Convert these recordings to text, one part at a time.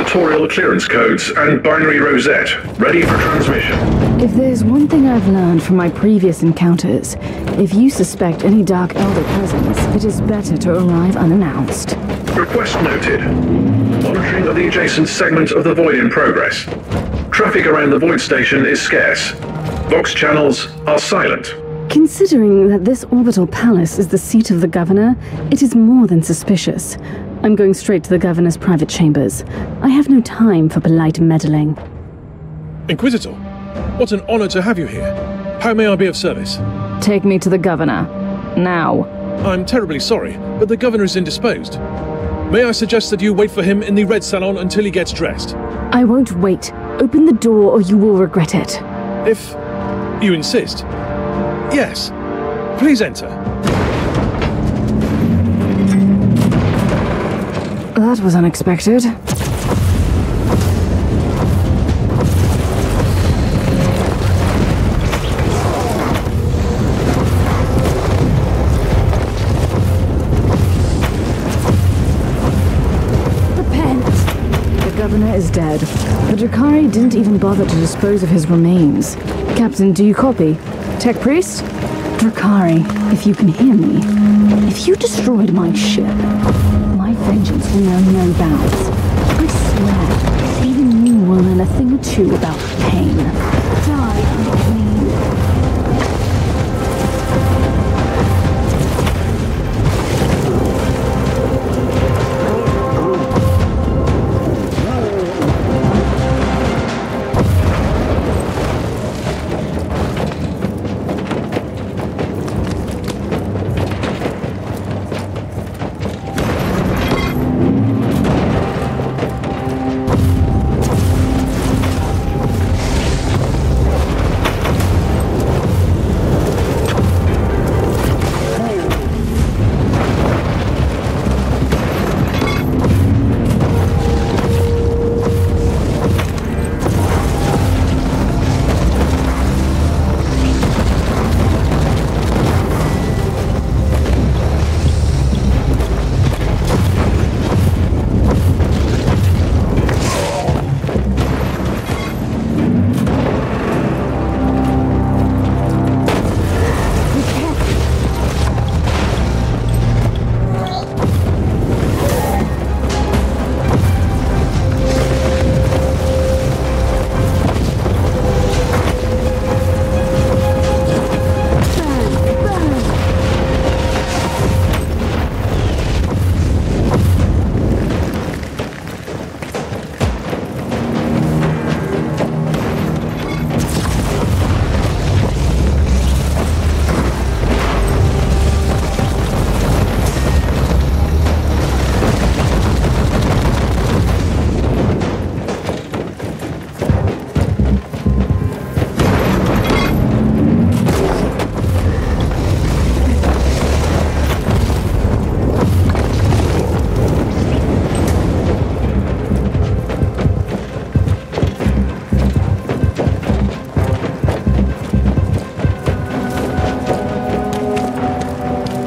territorial clearance codes and binary rosette, ready for transmission. If there's one thing I've learned from my previous encounters, if you suspect any Dark Elder presence, it is better to arrive unannounced. Request noted. Monitoring of the adjacent segment of the Void in progress. Traffic around the Void station is scarce. Vox channels are silent. Considering that this orbital palace is the seat of the governor, it is more than suspicious. I'm going straight to the governor's private chambers. I have no time for polite meddling. Inquisitor, what an honor to have you here. How may I be of service? Take me to the governor. Now. I'm terribly sorry, but the governor is indisposed. May I suggest that you wait for him in the Red Salon until he gets dressed? I won't wait. Open the door or you will regret it. If you insist. Yes. Please enter. That was unexpected. The governor is dead. The Drakari didn't even bother to dispose of his remains. Captain, do you copy? Tech Priest? Drakari, if you can hear me, if you destroyed my ship, my vengeance will know no bounds. I swear, even you will learn a thing or two about pain. Die unclean.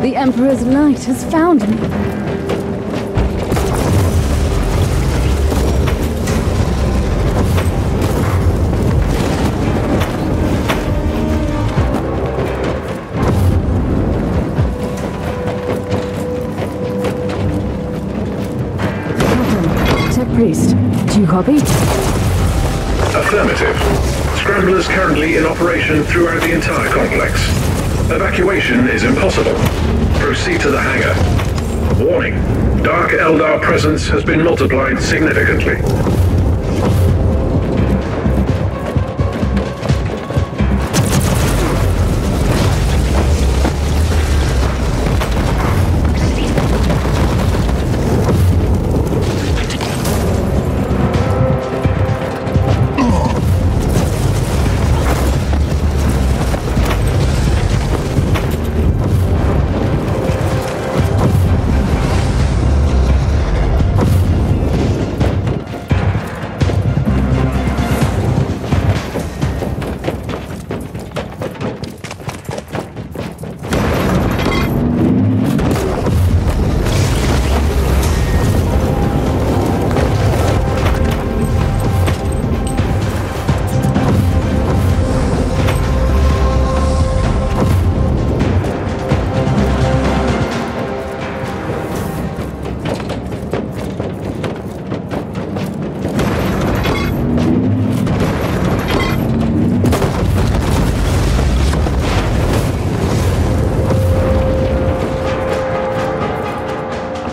The Emperor's light has found me. Captain, Tech Priest, do you copy? Affirmative. Scramblers currently in operation throughout the entire complex. Evacuation is impossible. Proceed to the hangar. Warning. Dark Eldar presence has been multiplied significantly.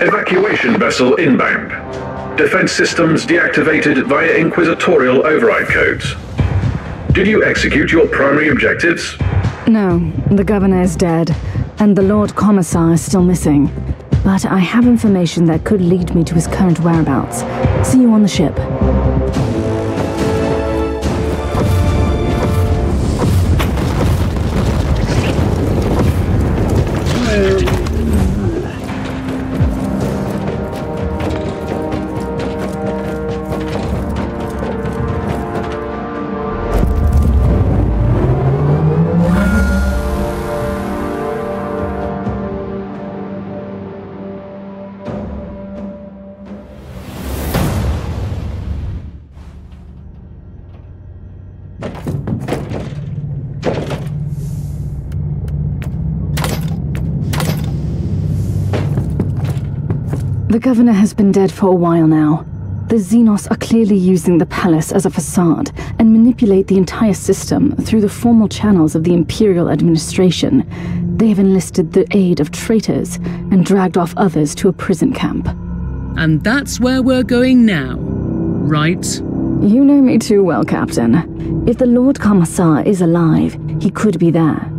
Evacuation vessel inbound. Defense systems deactivated via inquisitorial override codes. Did you execute your primary objectives? No, the governor is dead, and the Lord Commissar is still missing. But I have information that could lead me to his current whereabouts. See you on the ship. The governor has been dead for a while now. The Xenos are clearly using the palace as a facade and manipulate the entire system through the formal channels of the Imperial administration. They have enlisted the aid of traitors and dragged off others to a prison camp. And that's where we're going now, right? You know me too well, Captain. If the Lord Commissar is alive, he could be there.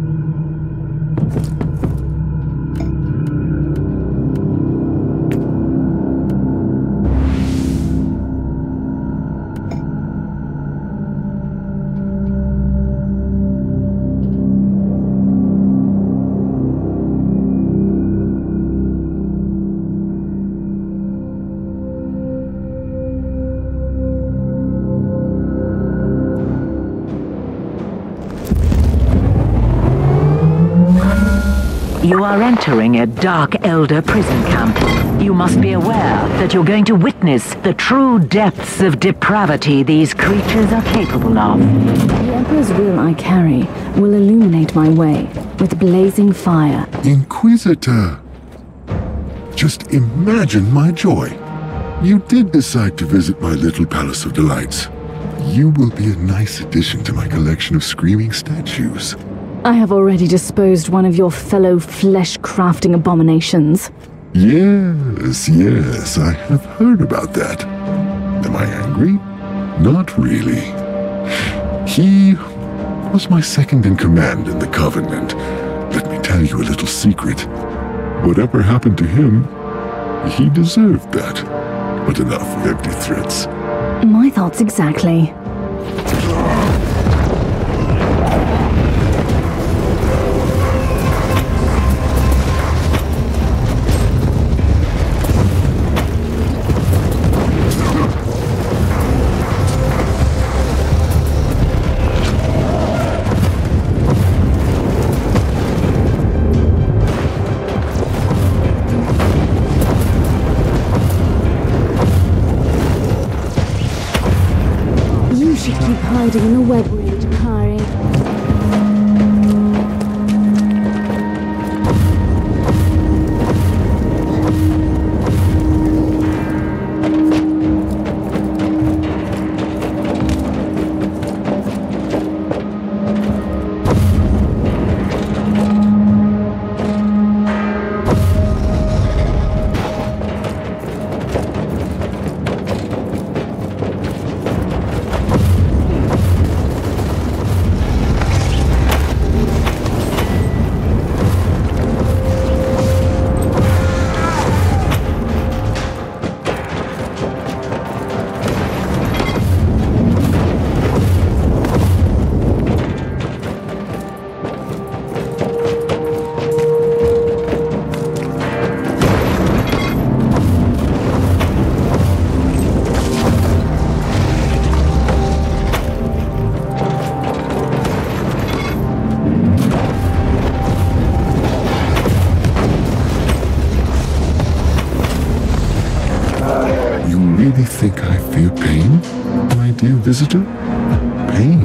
You are entering a Dark Elder prison camp. You must be aware that you're going to witness the true depths of depravity these creatures are capable of. The Emperor's will I carry will illuminate my way with blazing fire. Inquisitor! Just imagine my joy. You did decide to visit my little Palace of Delights. You will be a nice addition to my collection of screaming statues. I have already disposed one of your fellow flesh-crafting abominations. Yes, I have heard about that. Am I angry? Not really. He was my second in command in the Covenant. Let me tell you a little secret. Whatever happened to him, he deserved that. But enough of empty threats. My thoughts exactly. Hiding in the web raid, Kari. really think I fear pain, my dear visitor? Pain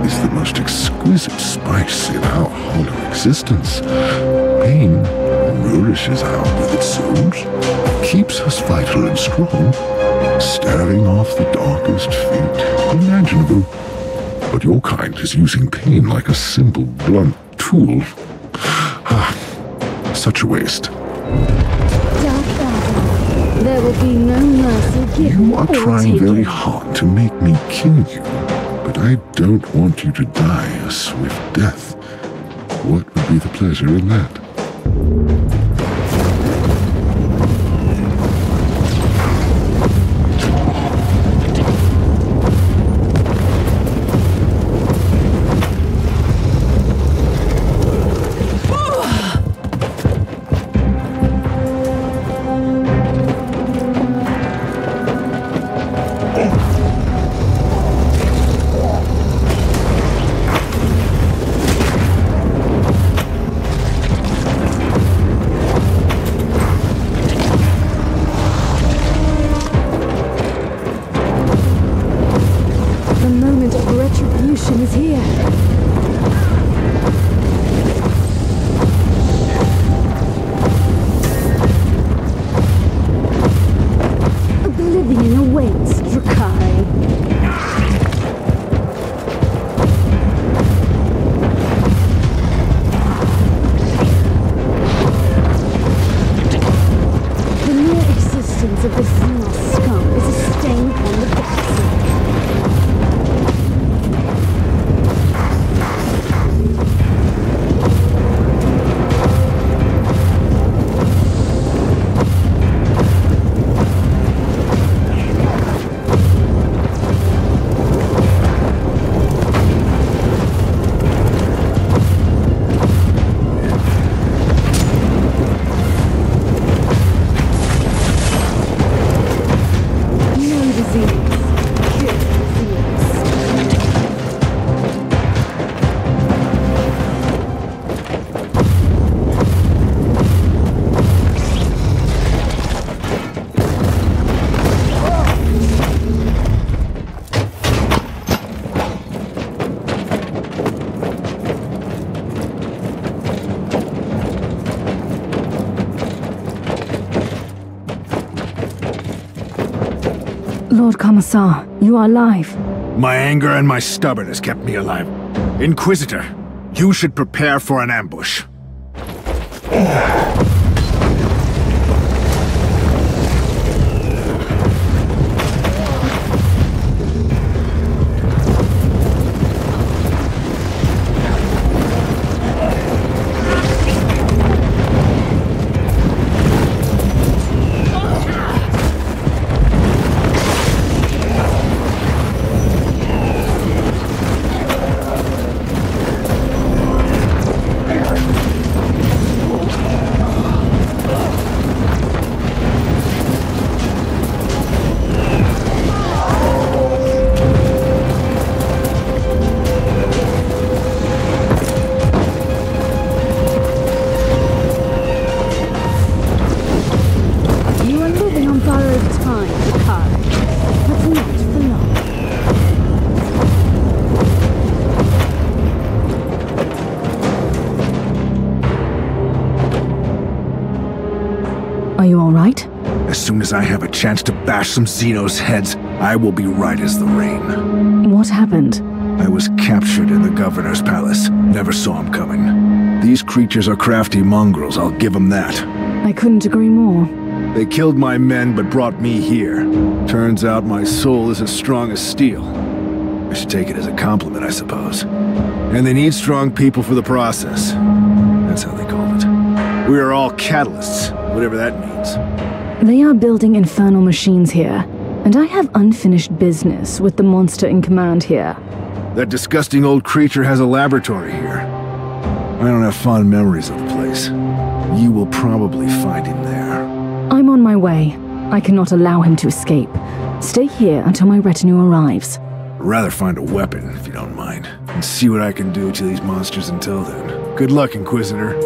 is the most exquisite spice in our hollow existence. Pain nourishes our withered souls, keeps us vital and strong, staving off the darkest fate imaginable. But your kind is using pain like a simple, blunt tool. Such a waste. There will be no mercy given You are or trying taken. very hard to make me kill you, but I don't want you to die a swift death. What would be the pleasure in that? Retribution is here. Oblivion awaits, Drakari. The mere existence of this Xenos scum is a stain upon the galaxy. Lord Commissar, you are alive. My anger and my stubbornness kept me alive. Inquisitor, you should prepare for an ambush. Are you all right? As soon as I have a chance to bash some Xenos' heads, I will be right as the rain. What happened? I was captured in the governor's palace. Never saw him coming. These creatures are crafty mongrels, I'll give them that. I couldn't agree more. They killed my men but brought me here. Turns out my soul is as strong as steel. I should take it as a compliment, I suppose. And they need strong people for the process. That's how they call it. We are all catalysts, whatever that means. They are building infernal machines here, and I have unfinished business with the monster in command here. That disgusting old creature has a laboratory here. I don't have fond memories of the place. You will probably find him there. I'm on my way. I cannot allow him to escape. Stay here until my retinue arrives. I'd rather find a weapon, if you don't mind, and see what I can do to these monsters until then. Good luck, Inquisitor.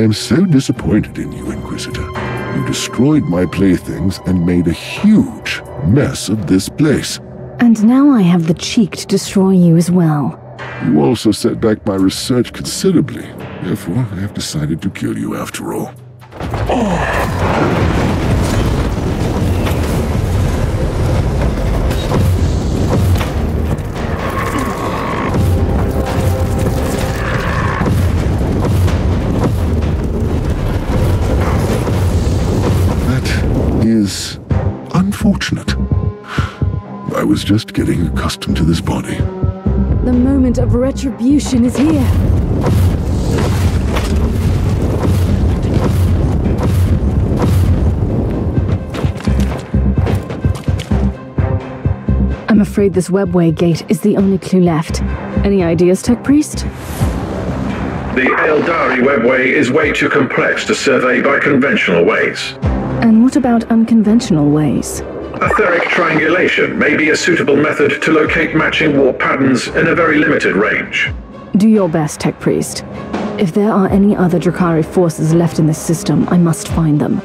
I am so disappointed in you, Inquisitor. You destroyed my playthings and made a huge mess of this place. And now I have the cheek to destroy you as well. You also set back my research considerably. Therefore, I have decided to kill you after all. That is unfortunate. I was just getting accustomed to this body. The moment of retribution is here. I'm afraid this webway gate is the only clue left. Any ideas, Tech Priest? The Eldari webway is way too complex to survey by conventional ways. And what about unconventional ways? Etheric triangulation may be a suitable method to locate matching warp patterns in a very limited range. Do your best, Tech Priest. If there are any other Drakari forces left in this system, I must find them.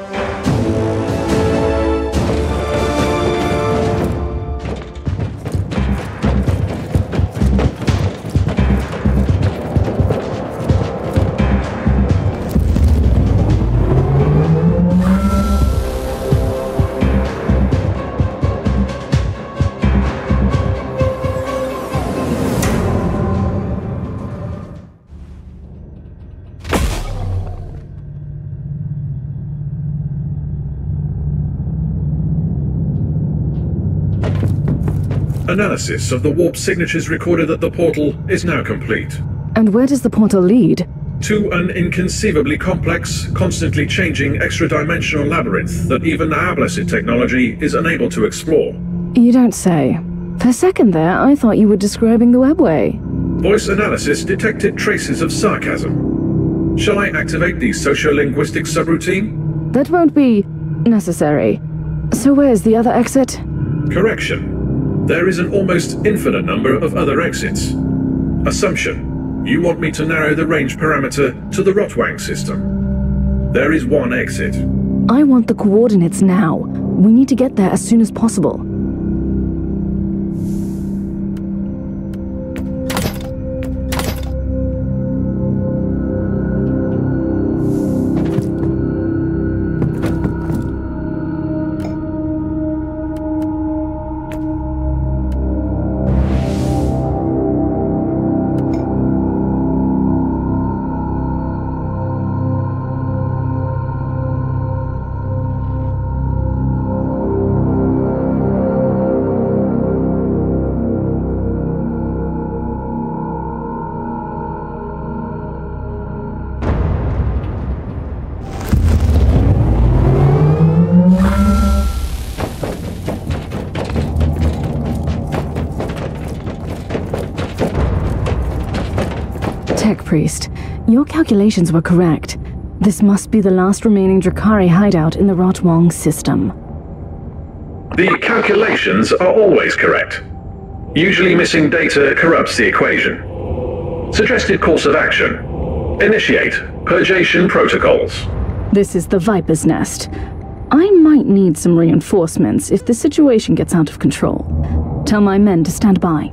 Analysis of the warp signatures recorded at the portal is now complete. And where does the portal lead? To an inconceivably complex, constantly changing extra-dimensional labyrinth that even our blessed technology is unable to explore. You don't say. For a second there, I thought you were describing the webway. Voice analysis detected traces of sarcasm. Shall I activate the sociolinguistic subroutine? That won't be necessary. So where's the other exit? Correction. There is an almost infinite number of other exits. Assumption. You want me to narrow the range parameter to the Rotwang system. There is one exit. I want the coordinates now. We need to get there as soon as possible. Tech Priest, your calculations were correct. This must be the last remaining Drakari hideout in the Rotwang system. The calculations are always correct. Usually missing data corrupts the equation. Suggested course of action. Initiate purgation protocols. This is the Viper's Nest. I might need some reinforcements if the situation gets out of control. Tell my men to stand by.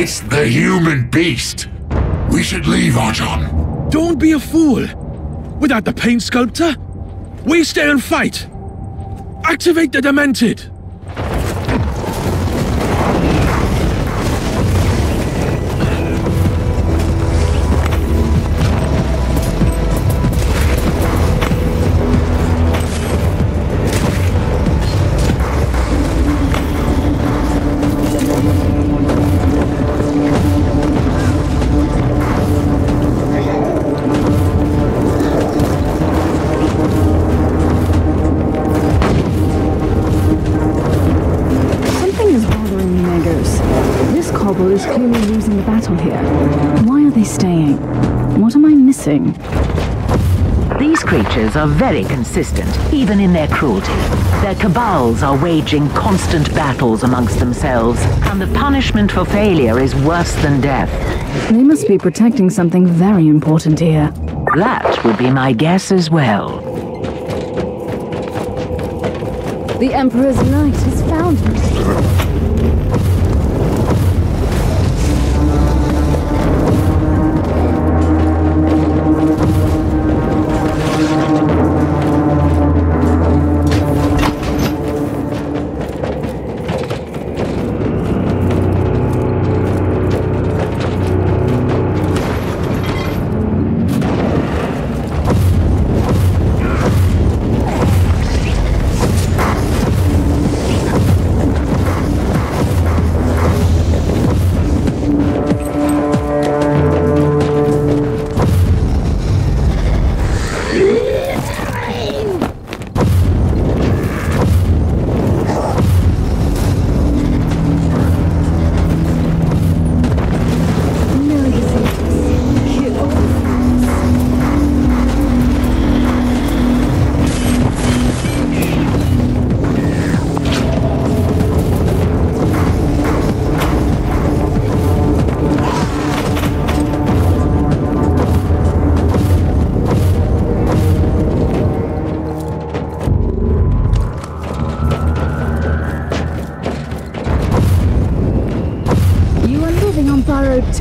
It's the human beast. We should leave, Archon. Don't be a fool! Without the paint sculptor, we stay and fight! Activate the Demented! Is clearly losing the battle here. Why are they staying? What am I missing? These creatures are very consistent, even in their cruelty. Their cabals are waging constant battles amongst themselves, and the punishment for failure is worse than death. They must be protecting something very important here. That would be my guess as well. The Emperor's Knight has found me.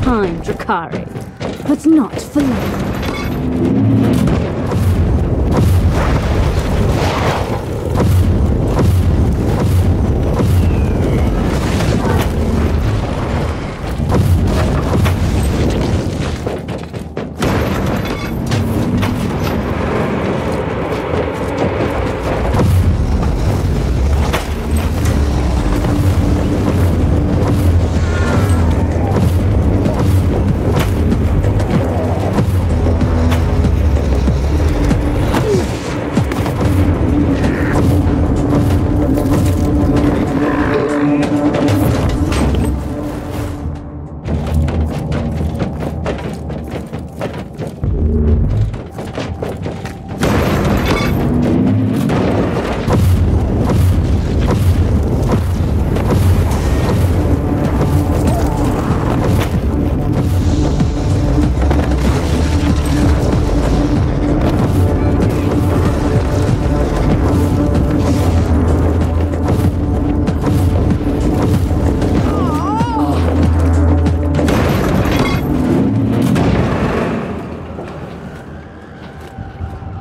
Time, Drakari, but not for long.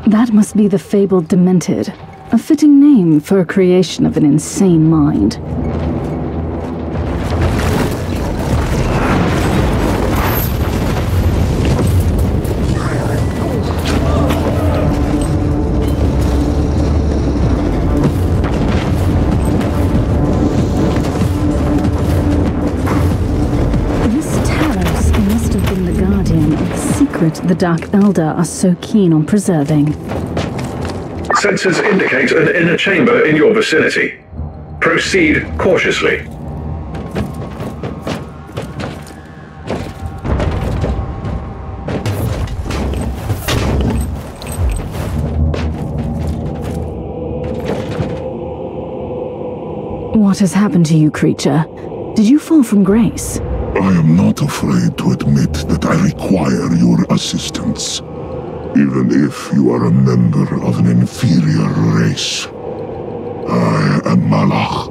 That must be the fabled Demented, a fitting name for a creation of an insane mind. The Dark Elder are so keen on preserving. Sensors indicate an inner chamber in your vicinity. Proceed cautiously. What has happened to you, creature? Did you fall from grace? I am not afraid to admit that I require your assistance, even if you are a member of an inferior race. I am Malach,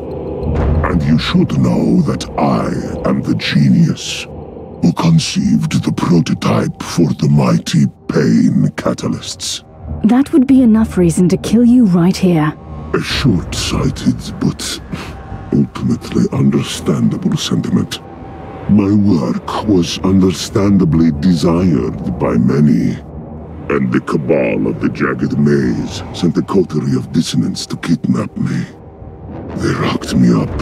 and you You should know that I am the genius who conceived the prototype for the mighty pain catalysts. That would be enough reason to kill you right here. A short-sighted but ultimately understandable sentiment. My work was understandably desired by many, and the cabal of the Jagged Maze sent a coterie of dissonants to kidnap me. They locked me up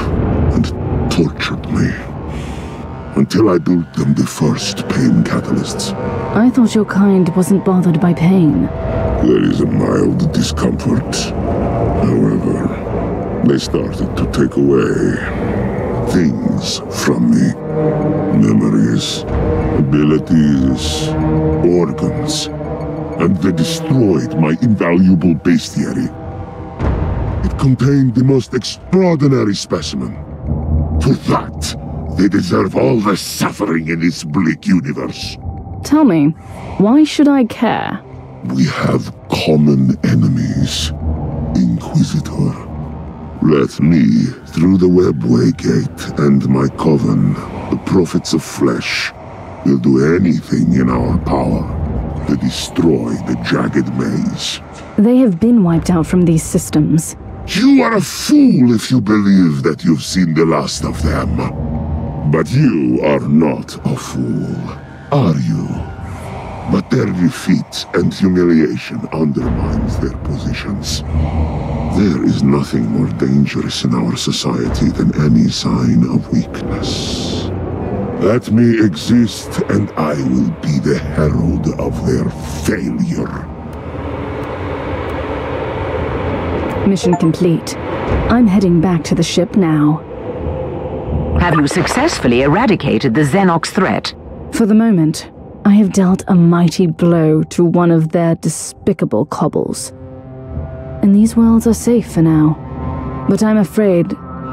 and tortured me, until I built them the first pain catalysts. I thought your kind wasn't bothered by pain. There is a mild discomfort. However, they started to take away things from me. Memories, abilities, organs, and they destroyed my invaluable bestiary. It contained the most extraordinary specimen. For that, they deserve all the suffering in this bleak universe. Tell me, why should I care? We have common enemies, Inquisitor. Let me, through the webway gate and my coven, the prophets of flesh, will do anything in our power to destroy the Jagged Maze. They have been wiped out from these systems. You are a fool if you believe that you've seen the last of them. But you are not a fool, are you? But their defeat and humiliation undermines their positions. There is nothing more dangerous in our society than any sign of weakness. Let me exist, and I will be the herald of their failure. Mission complete. I'm heading back to the ship now. Have you successfully eradicated the Xenox threat? For the moment, I have dealt a mighty blow to one of their despicable cobbles. And these worlds are safe for now. But I'm afraid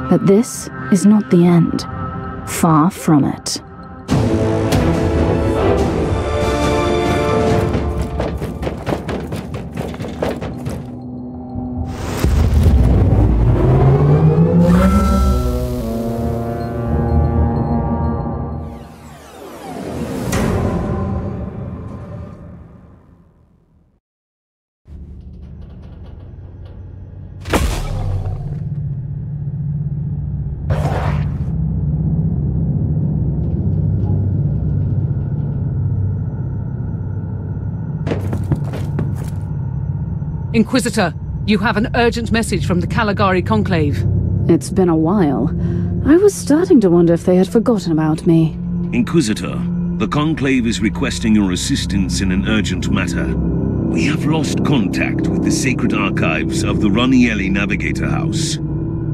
that this is not the end. Far from it. Inquisitor, you have an urgent message from the Caligari Conclave. It's been a while. I was starting to wonder if they had forgotten about me. Inquisitor, the Conclave is requesting your assistance in an urgent matter. We have lost contact with the sacred archives of the Ranielli Navigator House.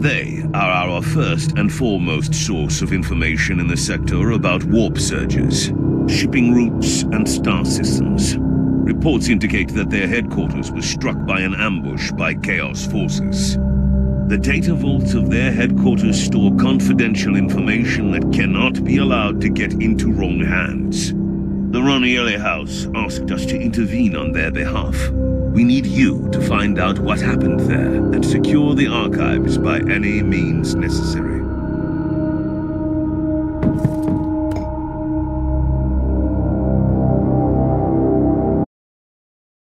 They are our first and foremost source of information in the sector about warp surges, shipping routes, and star systems. Reports indicate that their headquarters was struck by an ambush by Chaos forces. The data vaults of their headquarters store confidential information that cannot be allowed to get into wrong hands. The Ranielli House asked us to intervene on their behalf. We need you to find out what happened there and secure the archives by any means necessary.